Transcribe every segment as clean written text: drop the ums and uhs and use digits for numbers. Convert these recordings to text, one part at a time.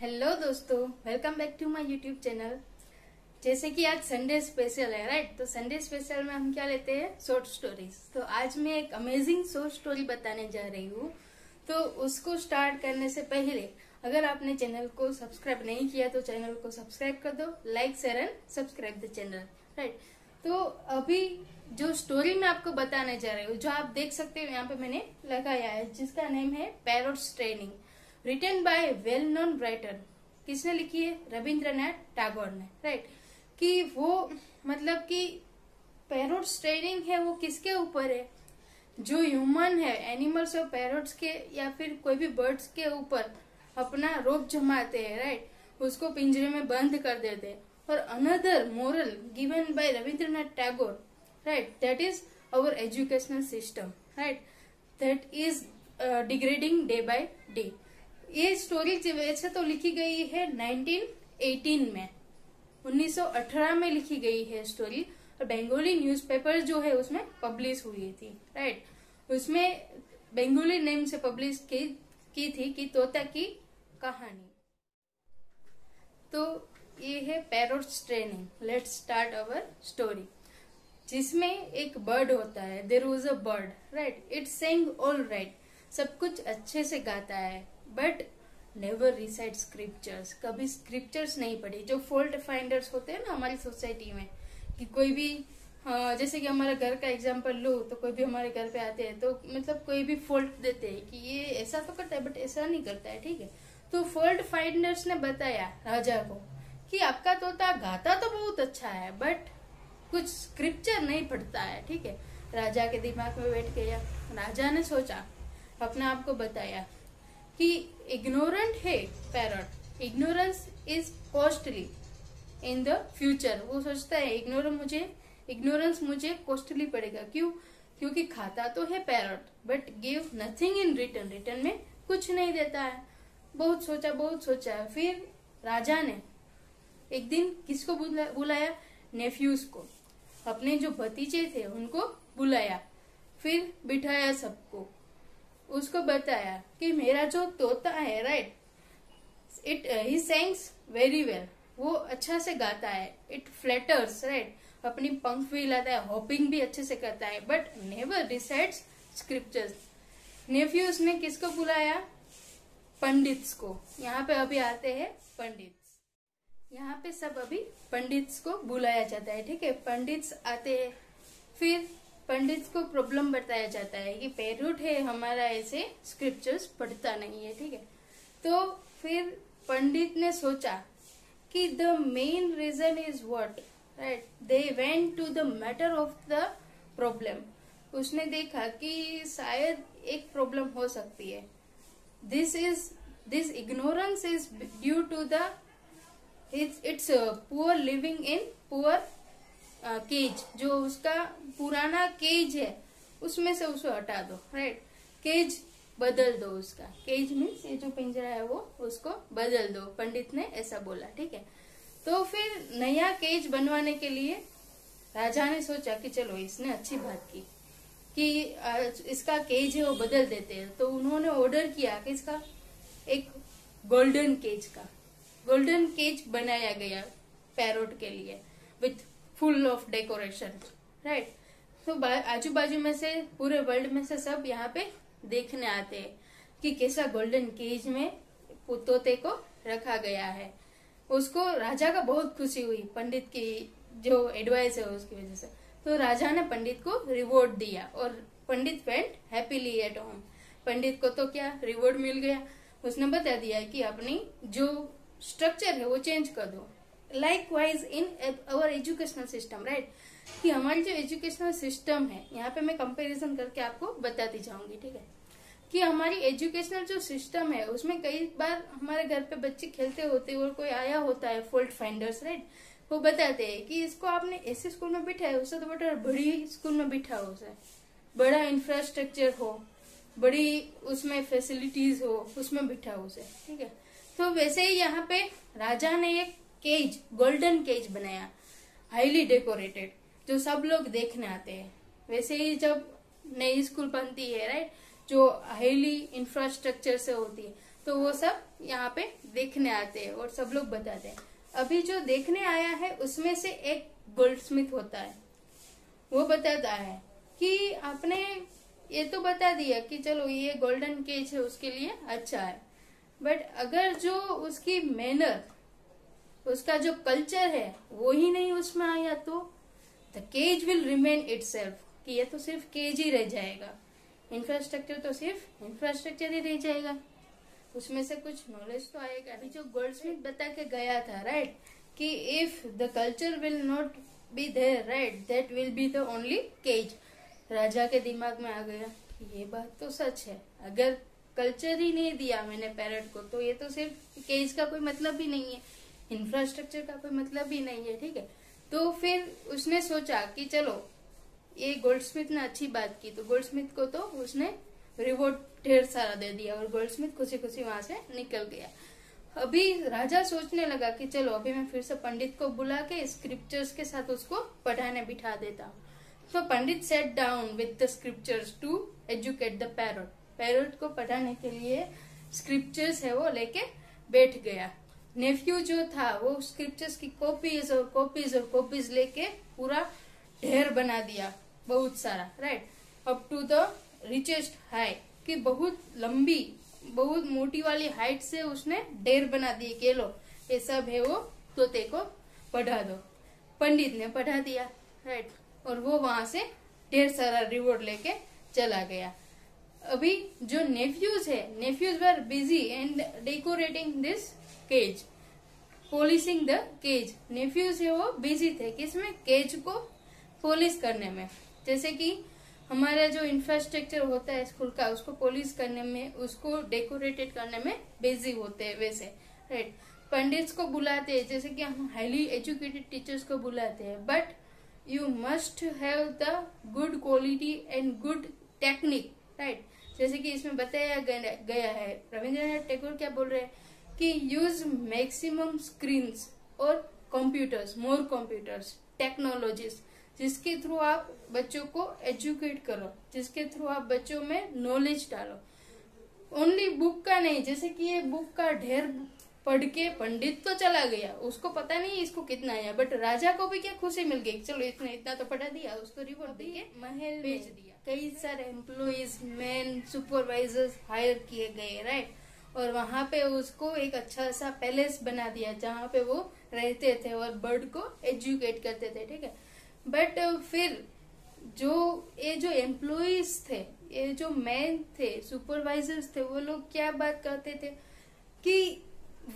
Hello दोस्तों, welcome back to my YouTube channel. जैसे कि आज संडे स्पेशल है, राइट? तो संडे स्पेशल में हम क्या लेते हैं? Short stories. तो आज मैं एक अमेजिंग शॉर्ट स्टोरी बताने जा रही हूँ। तो उसको स्टार्ट करने से पहले अगर आपने चैनल को सब्सक्राइब नहीं किया तो चैनल को सब्सक्राइब कर दो। Like, share and subscribe the channel, right? तो अभी जो स्टोरी मैं आपको बताने जा रही हूँ, जो आप देख सकते हो यहाँ पे मैंने लगाया है, जिसका नेम है parrots training, written by well known writer. किसने लिखी है? रविंद्रनाथ टैगोर ने, राइट? कि वो मतलब कि पैरोट्स ट्रेनिंग है वो किसके ऊपर है? जो ह्यूमन है, एनिमल्स और पैरोट्स के या फिर कोई भी बर्ड्स के ऊपर अपना रोप जमाते हैं, राइट? उसको पिंजरे में बंद कर देते हैं। और another moral given by Rabindranath Tagore, right, that is our educational system, right, that is degrading day by day. ये स्टोरी वैसे तो लिखी गई है 1918 में, 1918 में लिखी गई है स्टोरी। और बंगाली न्यूज़पेपर जो है उसमें पब्लिश हुई थी, राइट? उसमें बंगाली नेम से पब्लिश की थी कि तोता की कहानी। तो ये है parrots training. Let's start our story. जिसमें एक बर्ड होता है, there was a bird, right? It saying all right, सब कुछ अच्छे से गाता है, बट नेवर रिसाइड स्क्रिप्चर्स, कभी स्क्रिप्चर्स नहीं पढ़ी। जो फॉल्ट फाइंडर्स होते हैं ना हमारी सोसाइटी में, कि कोई भी जैसे कि हमारे घर का एग्जांपल लो, तो कोई भी हमारे घर पे आते हैं तो मतलब कोई भी फॉल्ट देते हैं कि ये ऐसा तो करता है बट ऐसा नहीं करता है, ठीक है? तो फॉल्ट फाइंडर्स ने बताया राजा को कि आपका तोता गाता तो बहुत अच्छा है बट कुछ स्क्रिप्चर नहीं पढ़ता है, ठीक है? राजा के दिमाग में बैठ गया। राजा ने सोचा, अपने आप को बताया कि इग्नोरेंट है parrot, ignorance is costly in the future. वो सोचता है इग्नोरेंस मुझे कॉस्टली पड़ेगा। क्यों? क्योंकि खाता तो है parrot but give nothing in return, return में कुछ नहीं देता है। बहुत सोचा। फिर राजा ने एक दिन किसको बुलाया? नेफ्यूज को, अपने जो भतीजे थे उनको बुलाया। फिर बिठाया सबको, उसको बताया कि मेरा जो तोता है, right, he sings very well, वो अच्छा से गाता है। इट फ्लैटर्स, राइट, अपनी पंख भी हिलाता है, हॉपिंग भी अच्छे से करता है, but never recites scriptures. Nephews ने किसको बुलाया? पंडित्स को। यहाँ पे अभी आते हैं पंडित्स। यहाँ पे सब अभी पंडित्स को बुलाया जाता है, ठीक है? पंडित्स आते हैं। फिर पंडित को प्रॉब्लम बताया जाता है कि पैरोट है हमारा, ऐसे स्क्रिप्चर्स पढ़ता नहीं है, ठीक है? तो फिर पंडित ने सोचा कि the main reason is what, right? They went to the matter of the problem. उसने देखा कि शायद एक प्रॉब्लम हो सकती है। This ignorance is due to the its poor living in poor cage. जो उसका पुराना केज है उसमें से उसको हटा दो, राइट? केज बदल दो उसका। केज मीन्स ये जो पिंजरा है वो उसको बदल दो। पंडित ने ऐसा बोला, ठीक है? तो फिर नया केज बनवाने के लिए राजा ने सोचा कि चलो, इसने अच्छी बात की कि इसका केज है वो बदल देते हैं। तो उन्होंने ऑर्डर किया कि इसका एक गोल्डन केज बनाया गया पैरोट के लिए with full of decoration, right? तो आजू बाजू में से, पूरे वर्ल्ड में से सब यहाँ पे देखने आते हैं कि कैसा गोल्डन केज में तोते को रखा गया है। उसको राजा का बहुत खुशी हुई, पंडित की जो एडवाइस है उसकी वजह से। तो राजा ने पंडित को रिवॉर्ड दिया और पंडित वेंट हैप्पीली एट होम। पंडित को तो क्या रिवॉर्ड मिल गया, उसने बता दिया कि अपनी जो स्ट्रक्चर है वो चेंज कर दो। लाइकवाइज इन अवर एजुकेशनल सिस्टम, राइट? कि हमारी जो एजुकेशनल सिस्टम है, यहाँ पे मैं कंपैरिजन करके आपको बताती जाऊंगी, ठीक है? कि हमारी एजुकेशनल जो सिस्टम है उसमें कई बार हमारे घर पे बच्चे खेलते होते हैं और कोई आया होता है फॉल्ट फाइंडर्स, राइट? वो बताते हैं कि इसको आपने ऐसे स्कूल में बिठाया, उससे तो बेटर बड़ी स्कूल में बिठाओ, उसे बड़ा इंफ्रास्ट्रक्चर हो, बड़ी उसमें फैसिलिटीज हो, उसमें बिठाओ उसे, ठीक है? तो वैसे ही यहाँ पे राजा ने एक केज, गोल्डन केज बनाया, हाईली डेकोरेटेड, जो सब लोग देखने आते हैं। वैसे ही जब नई स्कूल बनती है, राइट, जो हाईली इंफ्रास्ट्रक्चर से होती है, तो वो सब यहाँ पे देखने आते हैं और सब लोग बताते हैं। अभी जो देखने आया है उसमें से एक गोल्डस्मिथ होता है, वो बताता है कि आपने ये तो बता दिया कि चलो ये गोल्डन केज है उसके लिए अच्छा है, बट अगर जो उसकी मैनर, उसका जो कल्चर है वो ही नहीं उसमें आया तो the cage will remain itself, कि ये तो सिर्फ केज ही रह जाएगा, इंफ्रास्ट्रक्चर तो सिर्फ इंफ्रास्ट्रक्चर ही रह जाएगा, उसमें से कुछ नॉलेज तो आएगा। अभी जो गोल्डस्मिथ बता के गया था राइट, कि if the culture will not be there right, that will be the only cage. राजा के दिमाग में आ गया ये बात तो सच है, अगर कल्चर ही नहीं दिया मैंने पैरट को तो ये तो सिर्फ केज का कोई मतलब भी नहीं है, इंफ्रास्ट्रक्चर का कोई मतलब भी नहीं है, ठीक है। तो फिर उसने सोचा कि चलो ये गोल्डस्मिथ ने अच्छी बात की, तो गोल्डस्मिथ को तो उसने रिवॉर्ड ढेर सारा दे दिया और गोल्डस्मिथ खुशी खुशी वहां से निकल गया। अभी राजा सोचने लगा कि चलो अभी मैं फिर से पंडित को बुला के स्क्रिप्चर्स के साथ उसको पढ़ाने बिठा देता हूँ। तो pandit set down with the scriptures to educate the parrot. Parrot को पढ़ाने के लिए स्क्रिप्चर्स है वो लेके बैठ गया। नेफ्यू जो था वो स्क्रिप्चर्स की कॉपीज और कॉपीज और कॉपीज लेके पूरा ढेर बना दिया, बहुत सारा right, up to the richest high, कि बहुत लंबी बहुत मोटी वाली हाइट से उसने ढेर बना दिए कि लो ये सब है वो तोते को पढ़ा दो। पंडित ने पढ़ा दिया राइट, और वो वहां से ढेर सारा रिवॉर्ड लेके चला गया। अभी जो नेफ्यूज है, nephews were busy and decorating this cage, polishing the cage. Nephews है वो बिजी थे किसमें, केज को पॉलिश करने में। जैसे कि हमारा जो इंफ्रास्ट्रक्चर होता है स्कूल का उसको पॉलिश करने में, उसको डेकोरेटेड करने में बिजी होते हैं वैसे राइट। पंडित्स को बुलाते हैं जैसे कि हम हाईली एजुकेटेड टीचर्स को बुलाते हैं, but you must have the good quality and good technique right. जैसे कि इसमें बताया गया है, रविंद्रनाथ टैगोर क्या बोल रहे हैं कि यूज मैक्सिमम स्क्रीन्स और कंप्यूटर्स, मोर कंप्यूटर्स, टेक्नोलॉजीज, जिसके थ्रू आप बच्चों को एजुकेट करो, जिसके थ्रू आप बच्चों में नॉलेज डालो। ओनली बुक का नहीं, जैसे कि ये बुक का ढेर पढ़ के पंडित तो चला गया, उसको पता नहीं इसको कितना आया, बट राजा को भी क्या खुशी मिल गई, चलो इसने इतना तो पढ़ा दिया, उसको रिवॉर्ड देके महल भेज दिया। कई सारे एम्प्लॉइज, मैन, सुपरवाइजर्स हायर किए गए राइट, और वहां पे उसको एक अच्छा सा पैलेस बना दिया जहाँ पे वो रहते थे और बर्ड को एजुकेट करते थे, ठीक है। बट फिर जो एम्प्लॉइज थे, ये जो मैन थे, सुपरवाइजर्स थे, वो लोग क्या बात करते थे कि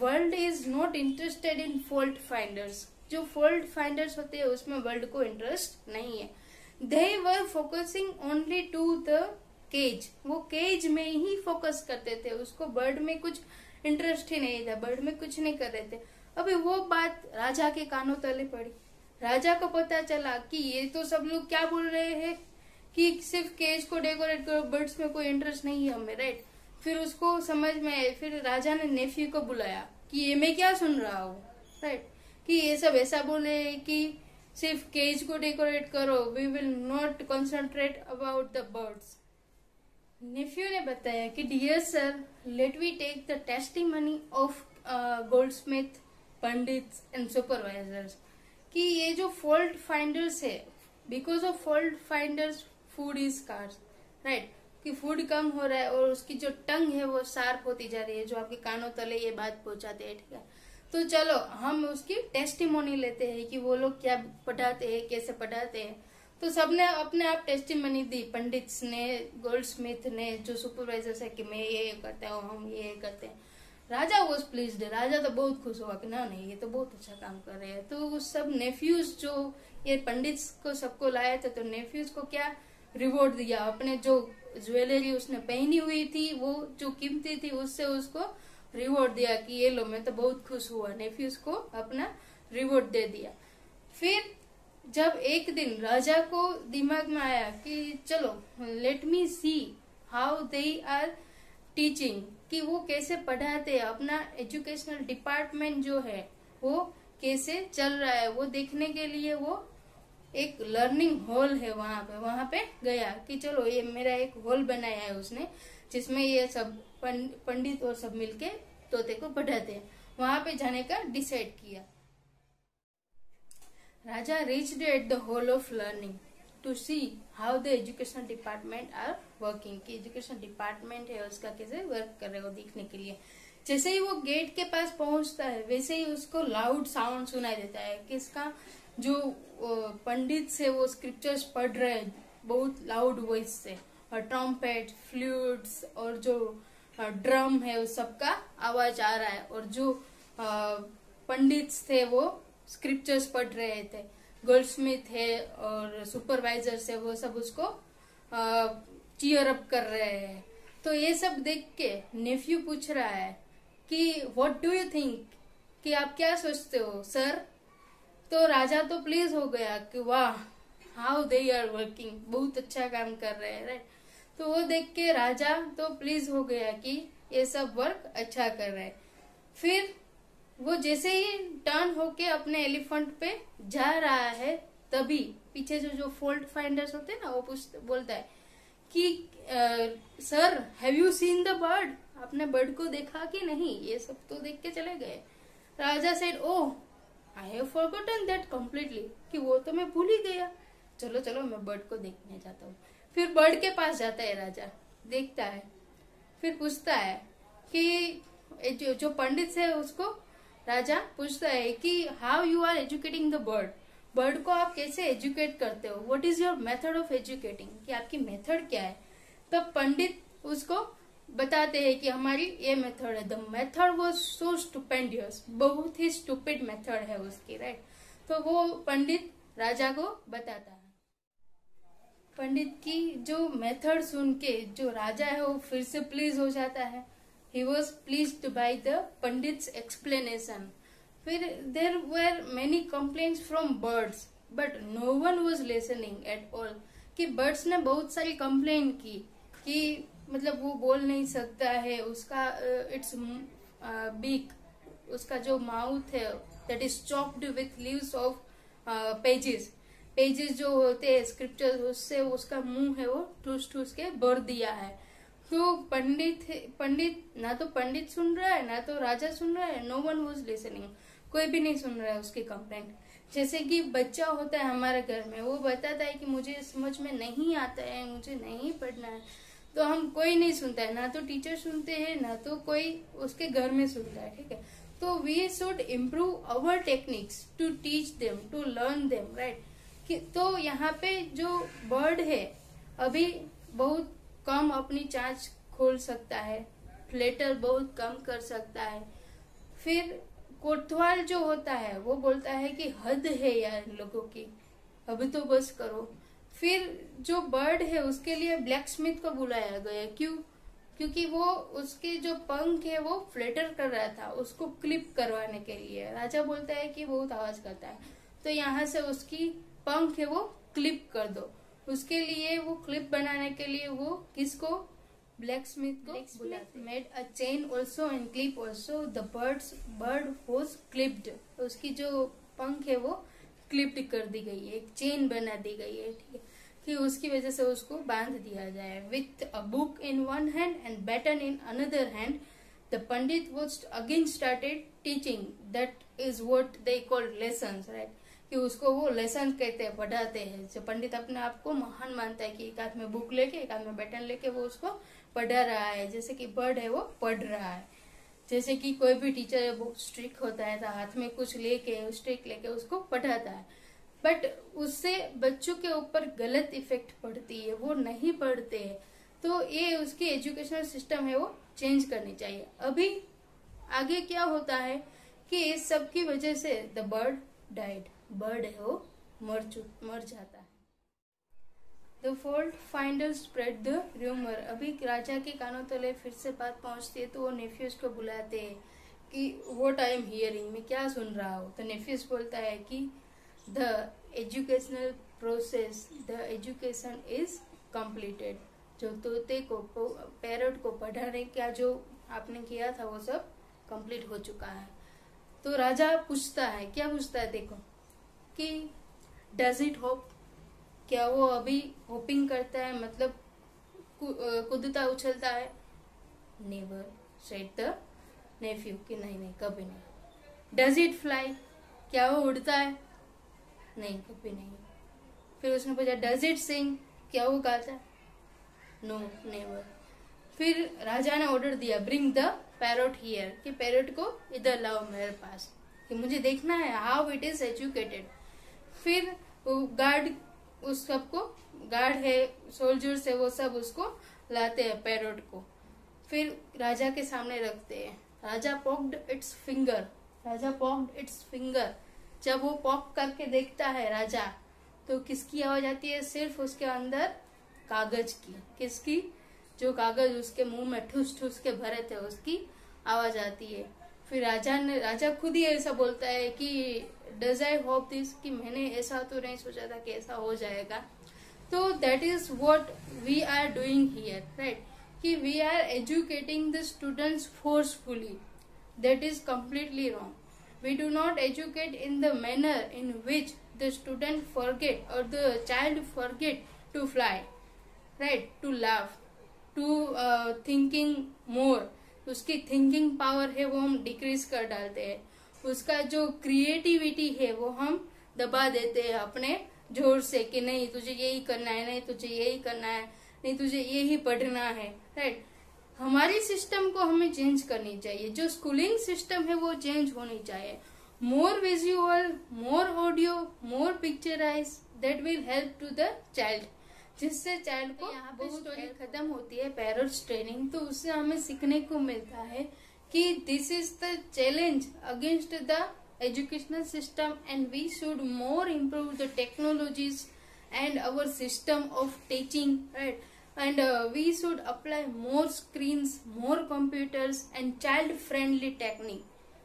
world is not interested in fault finders. जो फॉल्ट फाइंडर्स होते हैं उसमें वर्ल्ड को इंटरेस्ट नहीं है। They were focusing only to the cage, वो केज में ही फोकस करते थे, उसको बर्ड में कुछ इंटरेस्ट ही नहीं था, बर्ड में कुछ नहीं कर रहे थे। अभी वो बात राजा के कानों तले पड़ी, राजा को पता चला कि ये तो सब लोग क्या बोल रहे हैं कि सिर्फ केज को डेकोरेट करो, बर्ड्स में कोई इंटरेस्ट नहीं है हमें राइट। फिर उसको समझ में आए, फिर राजा ने नेफ्यू को बुलाया कि ये मैं क्या सुन रहा हूँ राइट, कि ये सब ऐसा बोले कि सिर्फ केज को डेकोरेट करो, we will not concentrate about the birds. Nephew ने बताया कि dear sir, let we take the testimony of goldsmith, pandits and supervisors, कि ये जो फॉल्ट फाइंडर्स है, because of fault finders food is scarce right, कि फूड कम हो रहा है और उसकी जो टंग है वो शार्प होती जा रही है, जो आपके कानों तले ये बात पहुंचाते हैं, ठीक है। तो चलो हम उसकी टेस्टिमोनी लेते हैं कि वो लोग क्या पढ़ाते हैं, कैसे पढ़ाते हैं। तो सबने अपने आप टेस्टिमोनी दी, पंडित्स ने, गोल्डस्मिथ ने, जो सुपरवाइजर्स है कि मैं ये करता हूँ, हम ये करते हैं। राजा वॉज प्लीज्ड, राजा तो बहुत खुश हुआ कि ना नहीं ये तो बहुत अच्छा काम कर रहे हैं। तो उस सब नेफ्यूज जो ये पंडित्स को सबको लाए थे, तो नेफ्यूज को क्या रिवॉर्ड दिया, अपने जो ज्वेलरी उसने पहनी हुई थी वो जो कीमती थी उससे उसको रिवॉर्ड दिया कि ये लो, मैं तो बहुत खुश हुआ, नेफ्यूज को अपना रिवॉर्ड दे दिया। फिर जब एक दिन राजा को दिमाग में आया कि चलो let me see how they are teaching, कि वो कैसे पढ़ाते हैं, अपना एजुकेशनल डिपार्टमेंट जो है वो कैसे चल रहा है, वो देखने के लिए वो एक लर्निंग हॉल है वहां पे गया कि चलो ये मेरा एक हॉल बनाया है उसने, जिसमें ये सब पंडित और सब मिलके तोते को पढ़ाते हैं। वहां पे जाने का डिसाइड किया। राजा reached at the hall of learning to see how the education department are working, कि एजुकेशन डिपार्टमेंट है उसका कैसे वर्क कर रहे हो देखने के लिए। जैसे ही वो गेट के पास पहुंचता है वैसे ही उसको लाउड साउंड सुनाई देता है कि इसका जो पंडित से वो स्क्रिप्चर्स पढ़ रहे हैं बहुत लाउड वॉइस से, और ट्रम्पेट, फ्लूट्स और जो ड्रम है उस सबका आवाज आ रहा है, और जो पंडित थे वो स्क्रिप्चर्स पढ़ रहे थे, गोल्डस्मिथ है और सुपरवाइजर से वो सब उसको चीयर अप कर रहे हैं। तो ये सब देख के नेफ्यू पूछ रहा है कि व्हाट डू यू थिंक, कि आप क्या सोचते हो सर। तो राजा तो प्लीज हो गया कि वाह हाउ दे आर वर्किंग, बहुत अच्छा काम कर रहे हैं, राइट। तो वो देख के राजा तो प्लीज हो गया कि ये सब वर्क अच्छा कर रहे हैं। फिर वो जैसे ही टर्न होके अपने एलिफेंट पे जा रहा है तभी पीछे जो फॉल्ट फाइंडर्स होते हैं ना वो बोलता है कि sir have you seen the bird, आपने बर्ड को देखा कि नहीं। ये सब तो देख के चले गए। राजा said oh I have forgotten that completely, कि वो तो मैं भूल ही गया, चलो चलो मैं बर्ड को देखने जाता हूँ। फिर बर्ड के पास जाता है राजा, देखता है, फिर पूछता है कि जो पंडित है उसको राजा पूछता है कि how you are educating the bird, bird को आप कैसे एजुकेट करते हो, what is your method of educating, कि आपकी मेथड क्या है। तब पंडित उसको बताते हैं कि हमारी ये मेथड है। द मेथड वाज सो स्टुपेंडियस, बहुत ही स्टूपिड मेथड है उसकी, राइट। तो वो पंडित राजा को बताता है। पंडित की जो मेथड सुन के जो राजा है वो फिर से प्लीज हो जाता है। He was pleased by the Pandit's explanation. फिर there were many complaints from birds, but no one was listening at all. कि birds ने बहुत सारी कंप्लेन की कि मतलब वो बोल नहीं सकता है, उसका इट्स बीक, उसका जो माउथ है that is chopped with leaves of pages जो होते हैं स्क्रिप्चर, उससे उसका मुंह है वो ठूस ठूस के भर दिया है। तो पंडित ना तो पंडित सुन रहा है ना तो राजा सुन रहा है, नो वन वाज लिसनिंग, कोई भी नहीं सुन रहा है उसकी कंप्लेंट। जैसे कि बच्चा होता है हमारे घर में, वो बताता है कि मुझे समझ में नहीं आता है, मुझे नहीं पढ़ना है, तो हम कोई नहीं सुनता है, ना तो टीचर सुनते हैं ना तो कोई उसके घर में सुनता है, ठीक है। तो we should improve our techniques to teach them, to learn them, right. तो यहाँ पे जो बर्ड है अभी बहुत कम अपनी चांच खोल सकता है, फ्लेटर बहुत कम कर सकता है। फिर कोतवाल जो होता है वो बोलता है कि हद है यार इन लोगों की, अभी तो बस करो। फिर जो बर्ड है उसके लिए ब्लैक स्मिथ को बुलाया गया, क्यों? क्योंकि वो उसके जो पंख है वो फ्लेटर कर रहा था, उसको क्लिप करवाने के लिए। राजा बोलता है कि बहुत आवाज करता है, तो यहाँ से उसकी पंख है वो क्लिप कर दो। उसके लिए वो क्लिप बनाने के लिए वो किसको, ब्लैक स्मिथ को बुलाते। Made a chain also and clip also, the bird was clipped, उसकी जो पंख है वो क्लिप्ड कर दी गई है, एक चेन बना दी गई है, ठीक है, कि उसकी वजह से उसको बांध दिया जाए। With a book in one hand and baton in another hand, the pandit was again started teaching, that is what they called lessons, right. कि उसको वो लेसन कहते हैं, पढ़ाते हैं। जो पंडित अपने आप को महान मानता है कि एक हाथ में बुक लेके एक हाथ में बैटन लेके वो उसको पढ़ा रहा है, जैसे कि बर्ड है वो पढ़ रहा है। जैसे कि कोई भी टीचर है बहुत स्ट्रिक्ट होता है तो हाथ में कुछ लेके स्ट्रिक लेके उसको पढ़ाता है, बट उससे बच्चों के ऊपर गलत इफेक्ट पड़ती है, वो नहीं पढ़ते हैं। तो ये उसकी एजुकेशनल सिस्टम है वो चेंज करनी चाहिए। अभी आगे क्या होता है कि इस सब की वजह से द बर्ड डाइड, बर्ड है वो मर जाता है। The fault finder spread the rumour, अभी राजा के कानों तले फिर से बात पहुंचती है तो वो नेफ्यूज को बुलाते हैं कि व्हाट आई एम हियरिंग, मैं क्या सुन रहा हूँ। तो नेफ्यूज बोलता है कि the educational process, the education is completed, जो तोते को पैरट को पढ़ाने का जो आपने किया था वो सब कंप्लीट हो चुका है। तो राजा पूछता है, क्या पूछता है देखो, कि डज इट होप, क्या वो अभी होपिंग करता है, मतलब कूदता उछलता है, नेवर सेड द नेफ्यू कि नहीं कभी नहीं। डज इट फ्लाई, क्या वो उड़ता है? नहीं, कभी नहीं। फिर उसने पूछा डज इट सिंग, क्या वो गाता है? No, never. फिर राजा ने ऑर्डर दिया ब्रिंग द पैरोट हियर, कि पैरोट को इधर लाओ मेरे पास, कि मुझे देखना है हाउ इट इज एजुकेटेड। फिर गार्ड उस सबको, गार्ड है, सोल्जर्स है, वो सब उसको लाते हैं पैरोट को। फिर राजा के सामने रखते हैं। राजा पॉक्ड इट्स फिंगर, राजा पॉक्ड इट्स फिंगर। जब वो पॉक करके देखता है राजा, तो किसकी आवाज आती है? सिर्फ उसके अंदर कागज की। किसकी? जो कागज उसके मुंह में ठूस ठूस के भरे थे उसकी आवाज आती है। फिर राजा खुद ही ऐसा बोलता है कि डज आई होप दिस, कि मैंने ऐसा तो नहीं सोचा था कि ऐसा हो जाएगा। तो that is what we are doing here, right, कि we are educating the students forcefully. That is completely wrong. We do not educate in the manner in which the student forget और the child forget to fly, right, to laugh, to thinking more. उसकी thinking power है वो हम decrease कर डालते हैं। उसका जो क्रिएटिविटी है वो हम दबा देते हैं अपने जोर से, कि नहीं तुझे यही करना है, नहीं तुझे यही करना है, नहीं तुझे यही पढ़ना है, राइट। हमारी सिस्टम को हमें चेंज करनी चाहिए। जो स्कूलिंग सिस्टम है वो चेंज होनी चाहिए। More visual, more audio, more picturise, that will help to the child, जिससे चाइल्ड को यहाँ पे स्टोरी खत्म होती है पैरोट्स ट्रेनिंग। तो उससे हमें सीखने को मिलता है कि this is the challenge against the educational system and we should more improve the technologies and our system of teaching, right, and we should apply more screens, more computers and child friendly technique.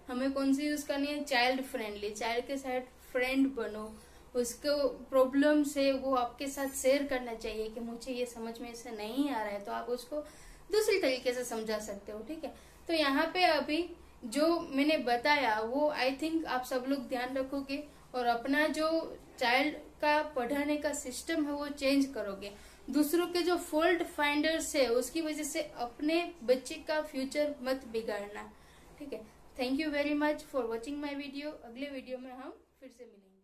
हमें कौन सी use करनी है? Child friendly. Child के साथ friend बनो, उसको problem से वो आपके साथ शेयर करना चाहिए कि मुझे ये समझ में से नहीं आ रहा है, तो आप उसको दूसरी तरीके से समझा सकते हो, ठीक है। तो यहाँ पे अभी जो मैंने बताया वो आई थिंक आप सब लोग ध्यान रखोगे और अपना जो चाइल्ड का पढ़ाने का सिस्टम है वो चेंज करोगे। दूसरों के जो फॉल्ट फाइंडर्स है उसकी वजह से अपने बच्चे का फ्यूचर मत बिगाड़ना, ठीक है। Thank you very much for watching my video. अगले वीडियो में हम फिर से मिलेंगे।